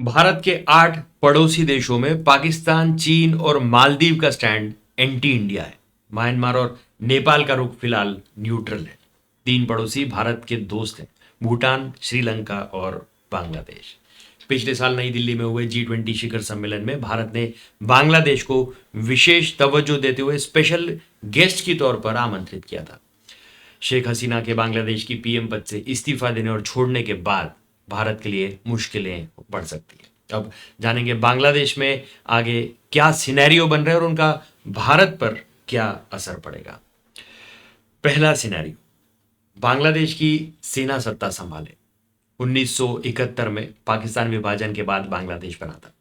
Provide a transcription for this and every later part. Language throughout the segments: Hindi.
भारत के 8 पड़ोसी देशों में पाकिस्तान, चीन और मालदीव का स्टैंड एंटी इंडिया है। म्यांमार और नेपाल का रुख फिलहाल न्यूट्रल है। 3 पड़ोसी भारत के दोस्त हैं, भूटान, श्रीलंका और बांग्लादेश। पिछले साल नई दिल्ली में हुए G20 शिखर सम्मेलन में भारत ने बांग्लादेश को विशेष तवज्जो देते हुए स्पेशल गेस्ट के तौर पर आमंत्रित किया था। शेख हसीना के बांग्लादेश की पीएम पद से इस्तीफा देने और छोड़ने के बाद भारत के लिए मुश्किलें बढ़ सकती हैं। अब जानेंगे बांग्लादेश में आगे क्या सिनेरियो बन रहा है और उनका भारत पर क्या असर पड़ेगा। पहला सिनेरियो, बांग्लादेश की सेना सत्ता संभाले। 1971 में पाकिस्तान विभाजन के बाद बांग्लादेश बना था।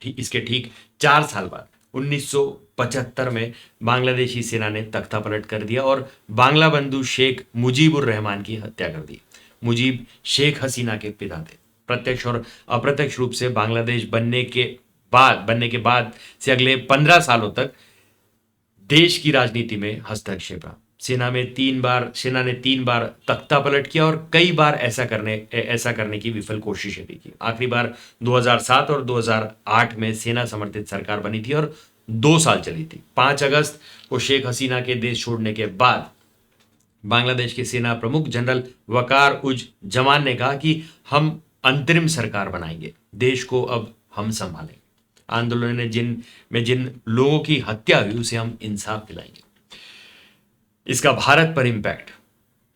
इसके ठीक 4 साल बाद 1975 में बांग्लादेशी सेना ने तख्ता पलट कर दिया और बांग्ला बंधु शेख मुजीबुर रहमान की हत्या कर दी। मुजीब शेख हसीना के पिता थे। प्रत्यक्ष और अप्रत्यक्ष रूप से बांग्लादेश बनने के बाद से अगले 15 सालों तक देश की राजनीति में हस्तक्षेप रहा। सेना ने 3 बार तख्ता पलट किया और कई बार ऐसा करने की विफल कोशिशें भी की। आखिरी बार 2007 और 2008 में सेना समर्थित सरकार बनी थी और 2 साल चली थी। 5 अगस्त को शेख हसीना के देश छोड़ने के बाद बांग्लादेश के सेना प्रमुख जनरल वकार उज जमान ने कहा कि हम अंतरिम सरकार बनाएंगे, देश को अब हम संभालेंगे। आंदोलन में जिन लोगों की हत्या हुई उसे हम इंसाफ दिलाएंगे। इसका भारत पर इम्पैक्ट,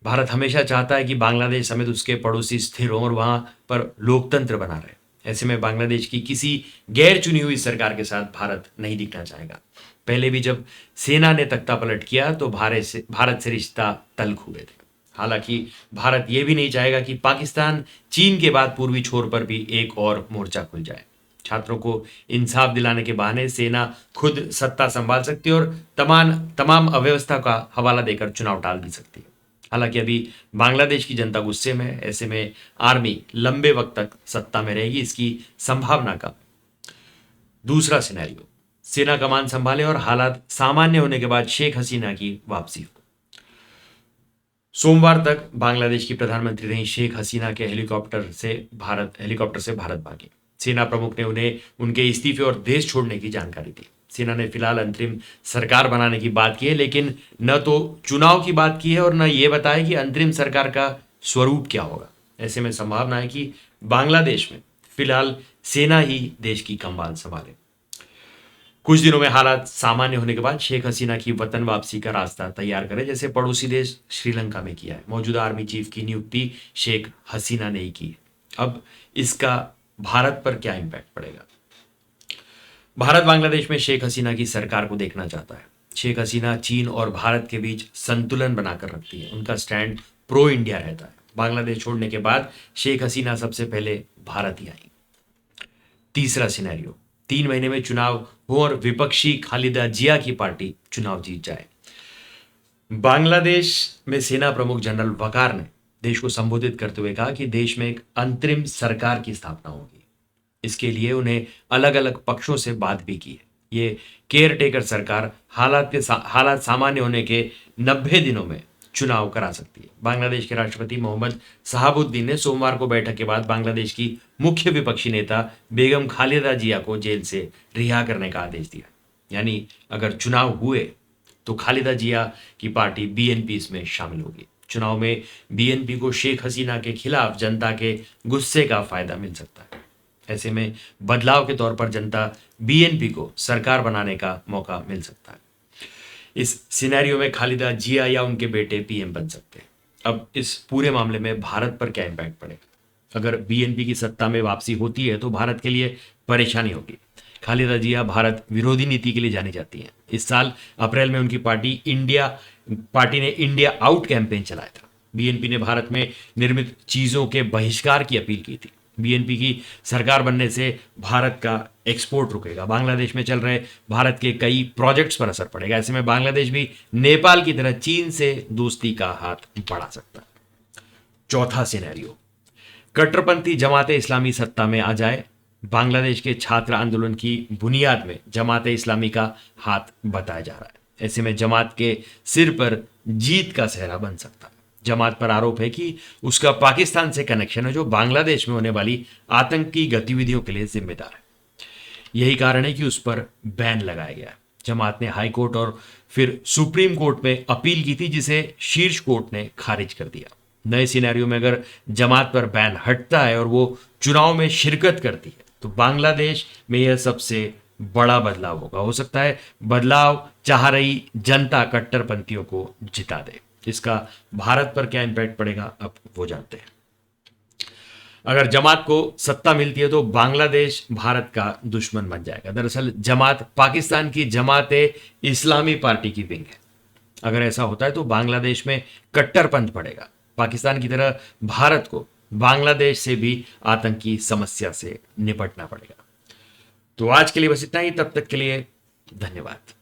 भारत हमेशा चाहता है कि बांग्लादेश समेत उसके पड़ोसी स्थिर हों और वहां पर लोकतंत्र बना रहे। ऐसे में बांग्लादेश की किसी गैर चुनी हुई सरकार के साथ भारत नहीं दिखना चाहेगा। पहले भी जब सेना ने तख्ता पलट किया तो भारत से रिश्ता तल्ख हुए थे। हालांकि भारत यह भी नहीं चाहेगा कि पाकिस्तान, चीन के बाद पूर्वी छोर पर भी एक और मोर्चा खुल जाए। छात्रों को इंसाफ दिलाने के बहाने सेना खुद सत्ता संभाल सकती है और तमाम तमाम अव्यवस्था का हवाला देकर चुनाव टाल भी सकती है। हालांकि अभी बांग्लादेश की जनता गुस्से में है। ऐसे में आर्मी लंबे वक्त तक सत्ता में रहेगी, इसकी संभावना का। दूसरा सिनेरियो, सेना कमान संभाले और हालात सामान्य होने के बाद शेख हसीना की वापसी हो। सोमवार तक बांग्लादेश की प्रधानमंत्री रही शेख हसीना के हेलीकॉप्टर से भारत भागे। सेना प्रमुख ने उन्हें उनके इस्तीफे और देश छोड़ने की जानकारी दी। सेना ने फिलहाल अंतरिम सरकार बनाने की बात की है, लेकिन न तो चुनाव की बात की है और न ये बताया कि अंतरिम सरकार का स्वरूप क्या होगा। ऐसे में संभावना है कि बांग्लादेश में फिलहाल सेना ही देश की कमान संभाले। कुछ दिनों में हालात सामान्य होने के बाद शेख हसीना की वतन वापसी का रास्ता तैयार करें, जैसे पड़ोसी देश श्रीलंका में किया है। मौजूदा आर्मी चीफ की नियुक्ति शेख हसीना ने ही की है। अब इसका भारत पर क्या इम्पैक्ट पड़ेगा। भारत बांग्लादेश में शेख हसीना की सरकार को देखना चाहता है। शेख हसीना चीन और भारत के बीच संतुलन बनाकर रखती है। उनका स्टैंड प्रो इंडिया रहता है। बांग्लादेश छोड़ने के बाद शेख हसीना सबसे पहले भारत ही आई। तीसरा सिनेरियो, 3 महीने में चुनाव हो और विपक्षी खालिदा जिया की पार्टी चुनाव जीत जाए। बांग्लादेश में सेना प्रमुख जनरल वकार ने देश को संबोधित करते हुए कहा कि देश में एक अंतरिम सरकार की स्थापना होगी। इसके लिए उन्हें अलग अलग पक्षों से बात भी की है। ये केयर टेकर सरकार हालात सामान्य होने के 90 दिनों में चुनाव करा सकती है। बांग्लादेश के राष्ट्रपति मोहम्मद शहाबुद्दीन ने सोमवार को बैठक के बाद बांग्लादेश की मुख्य विपक्षी नेता बेगम खालिदा जिया को जेल से रिहा करने का आदेश दिया। यानी अगर चुनाव हुए तो खालिदा जिया की पार्टी बीएनपी इसमें शामिल होगी। चुनाव में बीएनपी को शेख हसीना के खिलाफ जनता के गुस्से का फायदा मिल सकता है। ऐसे में बदलाव के तौर पर जनता बीएनपी को सरकार बनाने का मौका मिल सकता है। इस सिनेरियो में खालिदा जिया या उनके बेटे पीएम बन सकते हैं। अब इस पूरे मामले में भारत पर क्या इम्पैक्ट पड़ेगा। अगर बीएनपी की सत्ता में वापसी होती है तो भारत के लिए परेशानी होगी। खालिदा जिया भारत विरोधी नीति के लिए जानी जाती हैं। इस साल अप्रैल में उनकी पार्टी ने इंडिया आउट कैंपेन चलाया था। बीएनपी ने भारत में निर्मित चीजों के बहिष्कार की अपील की थी। बीएनपी की सरकार बनने से भारत का एक्सपोर्ट रुकेगा। बांग्लादेश में चल रहे भारत के कई प्रोजेक्ट्स पर असर पड़ेगा। ऐसे में बांग्लादेश भी नेपाल की तरह चीन से दोस्ती का हाथ बढ़ा सकता है। चौथा सिनेरियो, कट्टरपंथी जमाते इस्लामी सत्ता में आ जाए। बांग्लादेश के छात्र आंदोलन की बुनियाद में जमाते इस्लामी का हाथ बताया जा रहा है। ऐसे में जमात के सिर पर जीत का सेहरा बन सकता है। जमात पर आरोप है कि उसका पाकिस्तान से कनेक्शन है, जो बांग्लादेश में होने वाली आतंकी गतिविधियों के लिए जिम्मेदार है। यही कारण है कि उस पर बैन लगाया गया है। जमात ने हाई कोर्ट और फिर सुप्रीम कोर्ट में अपील की थी, जिसे शीर्ष कोर्ट ने खारिज कर दिया। नए सिनेरियो में अगर जमात पर बैन हटता है और वो चुनाव में शिरकत करती है तो बांग्लादेश में यह सबसे बड़ा बदलाव होगा। हो सकता है बदलाव चाह रही जनता कट्टरपंथियों को जिता दे। इसका भारत पर क्या इम्पैक्ट पड़ेगा, अब वो जानते हैं। अगर जमात को सत्ता मिलती है तो बांग्लादेश भारत का दुश्मन बन जाएगा। दरअसल जमात पाकिस्तान की जमात इस्लामी पार्टी की विंग है। अगर ऐसा होता है तो बांग्लादेश में कट्टरपंथ बढ़ेगा। पाकिस्तान की तरह भारत को बांग्लादेश से भी आतंकी समस्या से निपटना पड़ेगा। तो आज के लिए बस इतना ही। तब तक के लिए धन्यवाद।